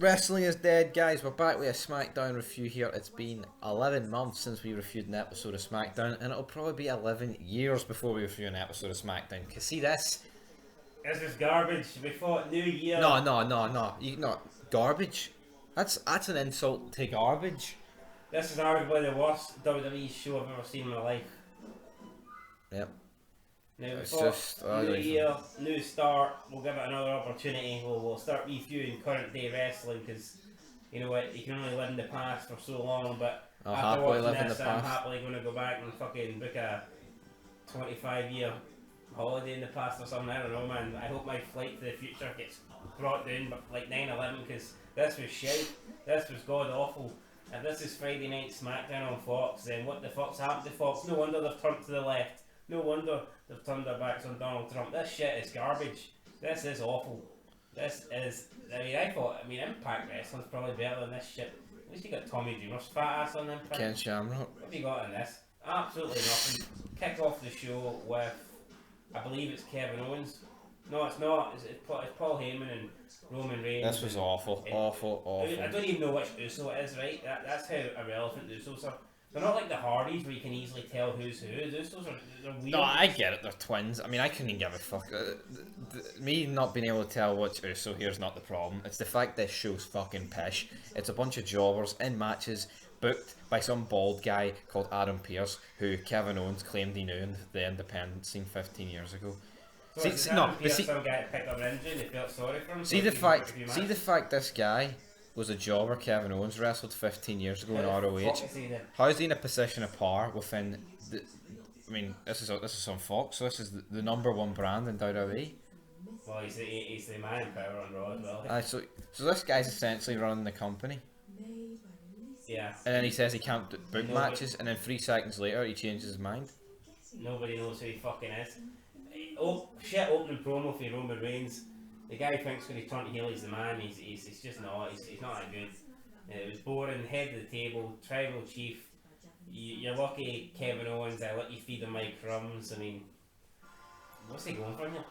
Wrestling is dead, guys. We're back with a SmackDown review here. It's been 11 months since we reviewed an episode of SmackDown, and it'll probably be 11 years before we review an episode of SmackDown. Cause see this? This is garbage. We fought New Year. No. You not garbage. That's an insult to garbage. This is arguably the worst WWE show I've ever seen in my life. Yep. Now we It's fought just New Year, new start. We'll give it another opportunity. We'll start reviewing current day wrestling because you know what, you can only live in the past for so long. But I'll after happily watching live in this, the I'm past. happily going to go back and fucking book a 25-year holiday in the past or something. I don't know, man. I hope my flight to the future gets brought down, but like 9/11, because this was shit. This was god awful. If this is Friday Night SmackDown on Fox, then what the fuck's happened to Fox? No wonder they've turned to the left. No wonder they've turned their backs on Donald Trump. This shit is garbage. This is awful. This is. I mean, Impact Wrestling's probably better than this shit. At least you got Tommy Dreamer's fat ass on Impact. Ken Shamrock. What have you got in this? Absolutely nothing. Kick off the show with, I believe it's Kevin Owens. No, it's not. It's Paul Heyman and Roman Reigns. This was awful. Awful. I don't even know which Uso it is, right? That's how irrelevant the Usos are. They're not like the Hardys where you can easily tell who's who. The Usos they're weird. No, I get it. They're twins. I mean, I couldn't give a fuck. Me not being able to tell which Uso here is not the problem. It's the fact this show's fucking pish. It's a bunch of jobbers in matches booked by some bald guy called Adam Pearce, who Kevin Owens claimed he knew in the independent scene 15 years ago. So some guy that picked up an injury and they felt sorry for him. See the fact this guy was a jobber Kevin Owens wrestled 15 years ago in ROH. How is he in a position of power within the... I mean, this is on Fox, so this is the number one brand in WWE. Well, he's the man in power on Raw as well. So this guy's essentially running the company. Yeah. And then he says he can't book matches, and then 3 seconds later he changes his mind. Nobody knows who he fucking is. Oh, shit opening promo for Roman Reigns. The guy thinks when he turned heel he's the man, he's just not, he's not that good. It was boring, head of the table, tribal chief. You're lucky Kevin Owens, I let you feed him my crumbs. I mean, what's he going for here?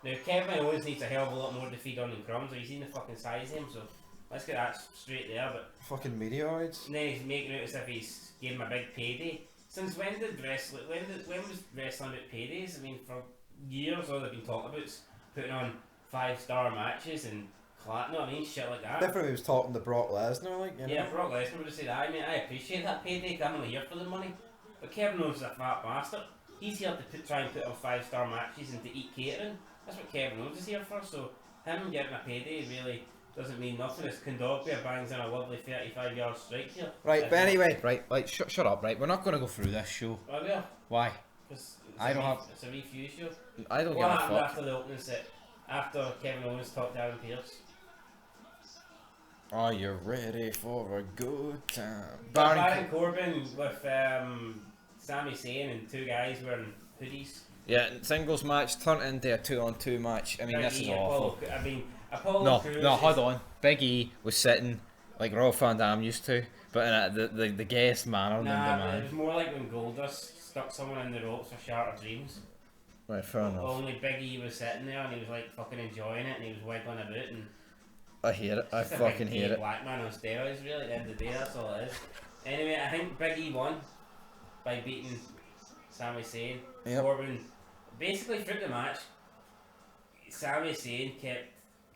Now Kevin Owens needs a hell of a lot more to feed on than crumbs. Have you seen the fucking size of him? So let's get that straight there. But Fucking meteoroids. and then he's making it as if he's gave him a big payday. Since when did wrestling, when was wrestling about paydays? I mean, for years all they've been talking about is putting on 5-star matches and no, I mean shit like that. Different he was talking to Brock Lesnar, like, you know? Yeah, Brock Lesnar would have said that. I mean, I appreciate that payday 'cause I'm only here for the money. But Kevin Owens is a fat bastard. He's here to try and put on 5-star matches and to eat catering. That's what Kevin Owens is here for. So him getting a payday really doesn't mean nothing. As Kondogbia bangs in a lovely 35-yard strike here. Right, but anyway, right, like, shut up, right? We're not going to go through this show. Oh yeah. Why? It's a review show. I don't What give a happened fuck. after the opening set? After Kevin Owens talked to Adam Pearce? Are you ready for a good time? Baron Corbin with Sami Zayn and 2 guys wearing hoodies. Yeah, singles match turned into a 2-on-2 match. I mean, this is awful. Apollo Crews Hold on. Big E was sitting like Rob Van Dam used to, but in the gayest manner than the man. It was more like when Goldust stuck someone in the ropes for Shattered Dreams. Right, fair enough. Only Big E was sitting there and he was like fucking enjoying it and he was wiggling about and I hate it. I fucking hate it. Black man on steroids, really. At the end of the day, that's all it is. Anyway, I think Big E won by beating Sami Zayn. Yep. Corbin basically through the match. Sami Zayn kept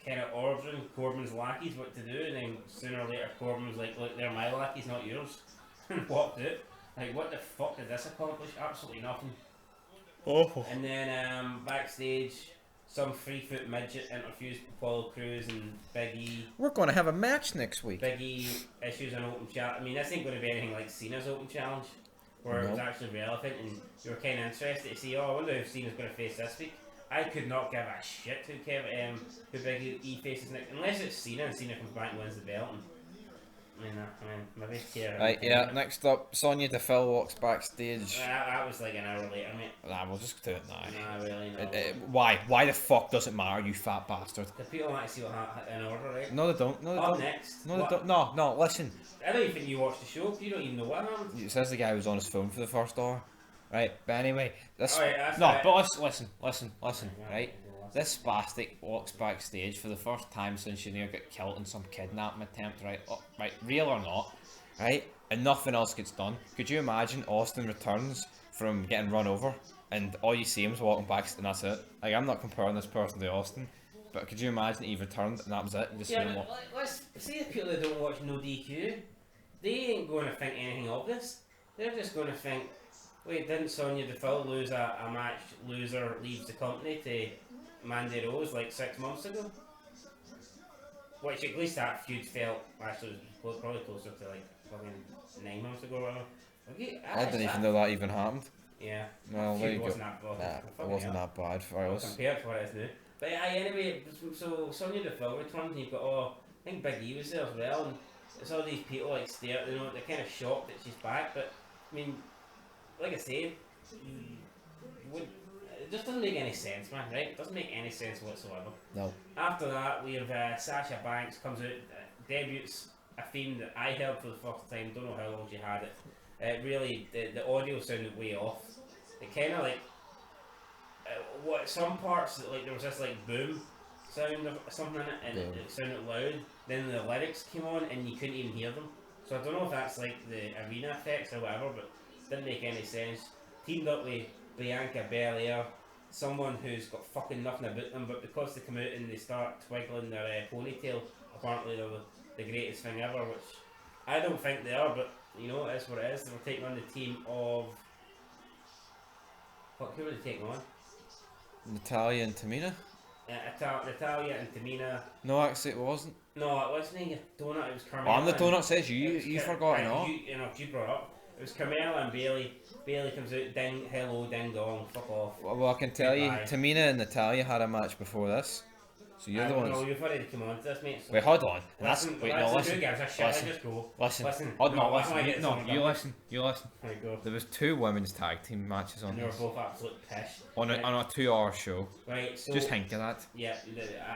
kind of ordering Corbin's lackeys what to do, and then sooner or later Corbin was like, "Look, they're my lackeys, not yours," and walked out. Like, what the fuck did this accomplish? Absolutely nothing. Awful. And then backstage, some 3-foot midget interviews Apollo Crews and Big E. We're going to have a match next week. Big E issues an open challenge. I mean, this ain't going to be anything like Cena's open challenge, where it was actually relevant and you were kind of interested to see, oh, I wonder if Cena's going to face this week. I could not give a shit who Big E faces next, unless it's Cena and Cena comes back and wins the belt. And, I mean, maybe care. Right, yeah, next up, Sonya Deville walks backstage. That was like an hour later, mate. Nah, we'll just do it now. Nah, really, no. Why? Why the fuck does it matter, you fat bastard? The people want to see what happened in order, right? No, they don't. No, they Up don't. next. No, they don't. No, listen. I don't even think you watched the show. You don't even know what happened. It says the guy was on his phone for the first hour. Right, but anyway, this... Alright, that's no, right. but listen, right? This spastic walks backstage for the first time since she near got killed in some kidnapping attempt, right? Oh, right, real or not, right? And nothing else gets done. Could you imagine Austin returns from getting run over and all you see him is walking back and that's it? Like, I'm not comparing this person to Austin, but could you imagine he returned and that was it? You just see him walk. Let's see the people that don't watch No DQ. They ain't going to think anything of this. They're just going to think, wait, didn't Sonya Deville lose a match? Loser leaves the company to Mandy Rose like 6 months ago? Which at least that feud felt actually was probably closer to like fucking 9 months ago or whatever. Okay, I didn't even know that even happened. Yeah. Well, there you go. Wasn't that bad. Nah, it wasn't that bad for us. Compared to what it is now. But anyway, so Sonya Deville returned and you've got, I think Big E was there as well, and it's all these people like stare, you know, they're kind of shocked that she's back, but I mean, like I said, it just doesn't make any sense, man, right? It doesn't make any sense whatsoever. No. After that, we have Sasha Banks comes out, debuts a theme that I heard for the first time, don't know how long she had it. Really, the audio sounded way off. It kind of like, some parts, like there was this like boom sound or something in it, and it sounded loud. Then the lyrics came on and you couldn't even hear them. So I don't know if that's like the arena effects or whatever, but it didn't make any sense. Teamed up with Bianca Belair, someone who's got fucking nothing about them, but because they come out and they start twiggling their ponytail, apparently they're the greatest thing ever, which I don't think they are, but you know, it is what it is. They were taking on the team of... Fuck, who were they taking on? Natalya and Tamina? Natalya and Tamina. No, actually it wasn't. No, it wasn't a donut, it was Carmella. Oh, I'm the donut says you forgot it all. You know, you brought up. It was Carmella and Bailey. Bailey comes out, ding, hello, ding dong, fuck off. Well, I can tell you, Tamina and Natalya had a match before this. So you're the ones. No, you've already come on to this, mate. So wait, hold on. Listen. Who gives a shit? Listen. Just go. Listen. Listen. Oh, no, listen. You listen. You listen. There you go. There was 2 women's tag team matches on And they were this. both absolute pish. On a 2-hour show. Right, so... Just think of that. Yeah,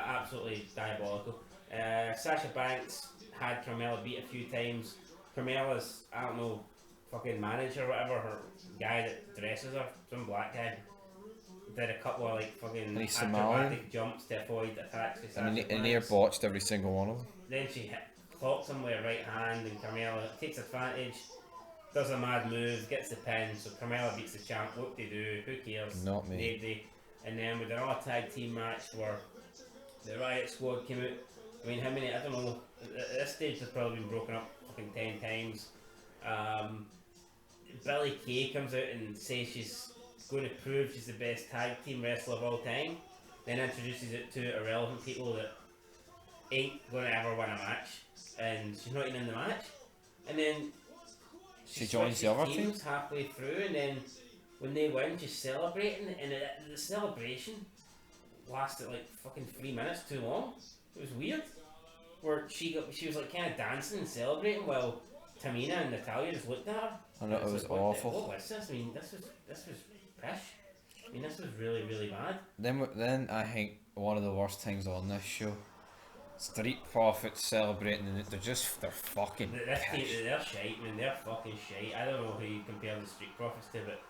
absolutely diabolical. Sasha Banks had Carmella beat a few times. Carmella's, I don't know, fucking manager or whatever, her guy that dresses her, some black guy, did a couple of like fucking acrobatic jumps to avoid attacks. And he near botched every single one of them. Then she clocks him with her right hand, and Carmella takes advantage, does a mad move, gets the pin. So Carmella beats the champ. What they do? Who cares? Not me. Nobody. And then with another tag team match where the Riot Squad came out. I mean, how many? I don't know. At this stage, they've probably been broken up fucking 10 times. Billie Kay comes out and says she's going to prove she's the best tag team wrestler of all time. Then introduces it to irrelevant people that ain't going to ever win a match, and she's not even in the match. And then she joins the other team halfway through, and then when they win, she's celebrating, and the celebration lasted like fucking 3 minutes too long. It was weird. Where she was like kind of dancing and celebrating while Tamina and Natalya just looked at her. I know, it was like, awful. What was this? I mean, this was pish. I mean, this was really, really bad. Then I think one of the worst things on this show, Street Profits celebrating, and they're fucking pish. They're shite, man. They're fucking shite. I don't know who you compare the Street Profits to, but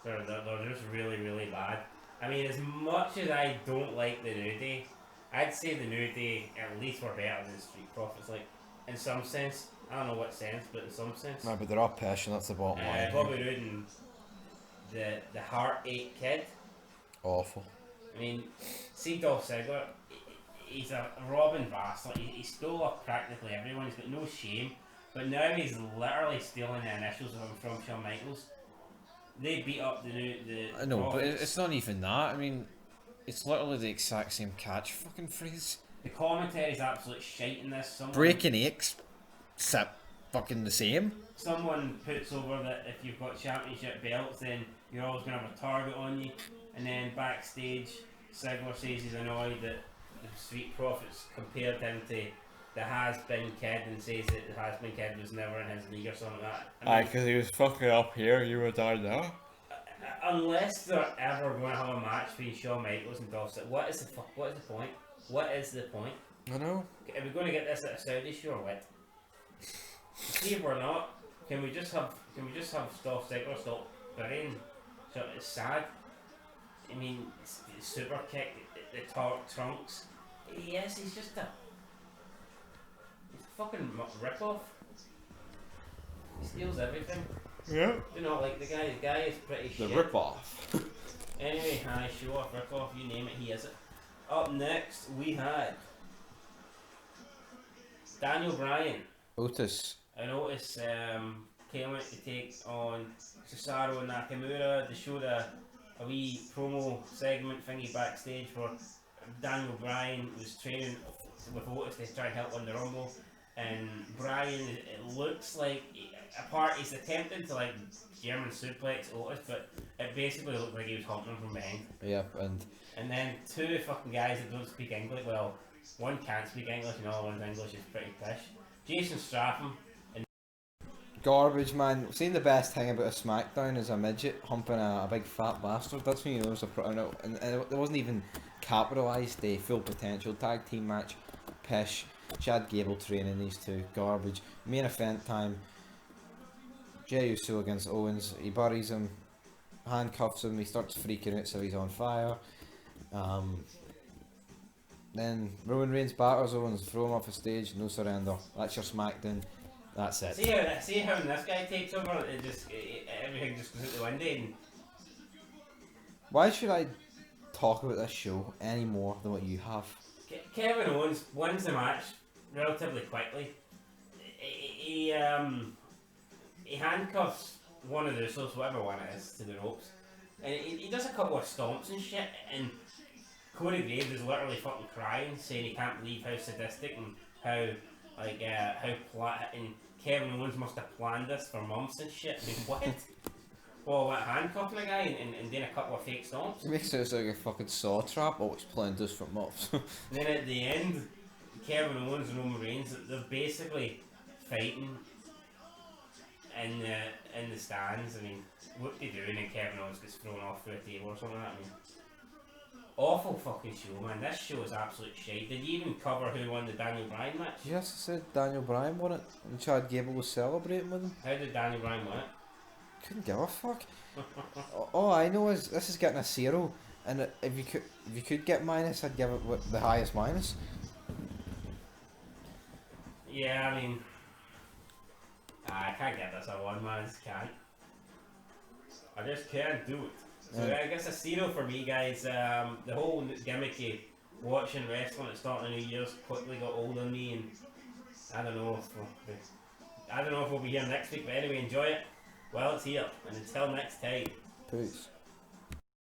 they're just really, really bad. I mean, as much as I don't like the New Day, I'd say the New Day at least were better than Street Profits, like, in some sense. I don't know what sense, but in some sense. No, but they're all pish, and that's the bottom line. Bobby Roode and the Heartache Kid. Awful. I mean, see Dolph Ziggler, he's a Robin bastard. He stole up practically everyone. He's got no shame. But now he's literally stealing the initials from Shawn Michaels. They beat up the I know, Profits. but it's not even that. I mean, it's literally the exact same catch fucking phrase. The commentary's absolute shite in this. Breaking aches, except fucking the same. Someone puts over that if you've got championship belts, then you're always going to have a target on you. And then backstage, Ziggler says he's annoyed that the Street Profits compared him to the Has-Been Kid and says that the Has-Been Kid was never in his league or something like that. I mean, Because he was fucking up here, you were down there. Unless they're ever going to have a match between Shawn Michaels and Dolph Ziggler, what is the point? What is the point? I know. Are we going to get this at a Saudi show or what? See if we're not, can we just have Dolph Ziggler stop burying? So it's sad. I mean, super kick. the trunks. Yes, he's just a fucking rip-off. He steals everything. Yeah. Do not like the guy. The guy is pretty The shit. rip-off. Anyway, hi, show off, rip-off, you name it, he is it. Up next, we had Daniel Bryan. Otis. I noticed came out to take on Cesaro Nakamura. They showed a wee promo segment thingy backstage where Daniel Bryan was training with Otis to try and help win the Rumble. And Bryan, it looks like, apart, he's attempting to like German suplex Otis, but it basically looked like he was humping him from behind. Yep, And then two fucking guys that don't speak English, well, one can't speak English and the other one's English is pretty pish. Jason Stratham. garbage, man. Seeing the best thing about a SmackDown is a midget humping a big fat bastard. That's when you know there's a and it wasn't even capitalised. The full potential tag team match. Pish. Chad Gable training these two. Garbage. Main event time. Jey Uso against Owens. He buries him. Handcuffs him. He starts freaking out, so he's on fire. Then Roman Reigns batters Owens, throw him off the stage, no surrender. That's your SmackDown. That's it. See how when this guy takes over, everything just goes out the window. And Why should I talk about this show any more than what you have? Kevin Owens wins the match relatively quickly. He handcuffs one of the Usos, whatever one it is, to the ropes, and he does a couple of stomps and shit. And Corey Graves is literally fucking crying, saying he can't believe how sadistic and how and Kevin Owens must have planned this for months and shit. I mean, what? Well, what, handcuffing a guy and doing a couple of fake stomps? It makes it sound like a fucking saw trap. Oh, it's playing this for months. And then at the end, Kevin Owens and Roman Reigns, they're basically fighting in the stands. I mean, what they do, and then Kevin Owens gets thrown off through a table or something like that. I mean, awful fucking show, man. This show is absolute shite. Did you even cover who won the Daniel Bryan match? Yes, I said Daniel Bryan won it, and Chad Gable was celebrating with him. How did Daniel Bryan win it? Couldn't give a fuck. All I know is this is getting a 0, and if you could get minus, I'd give it the highest minus. Yeah, I mean, I can't get this a 1, man. I just can't. I just can't do it. So Yeah. I guess a 0 for me, guys. The whole gimmicky watching wrestling at the start of the New Year's quickly got old on me, and I don't know if we'll be here next week. But anyway, enjoy it while it's here, and until next time. Peace.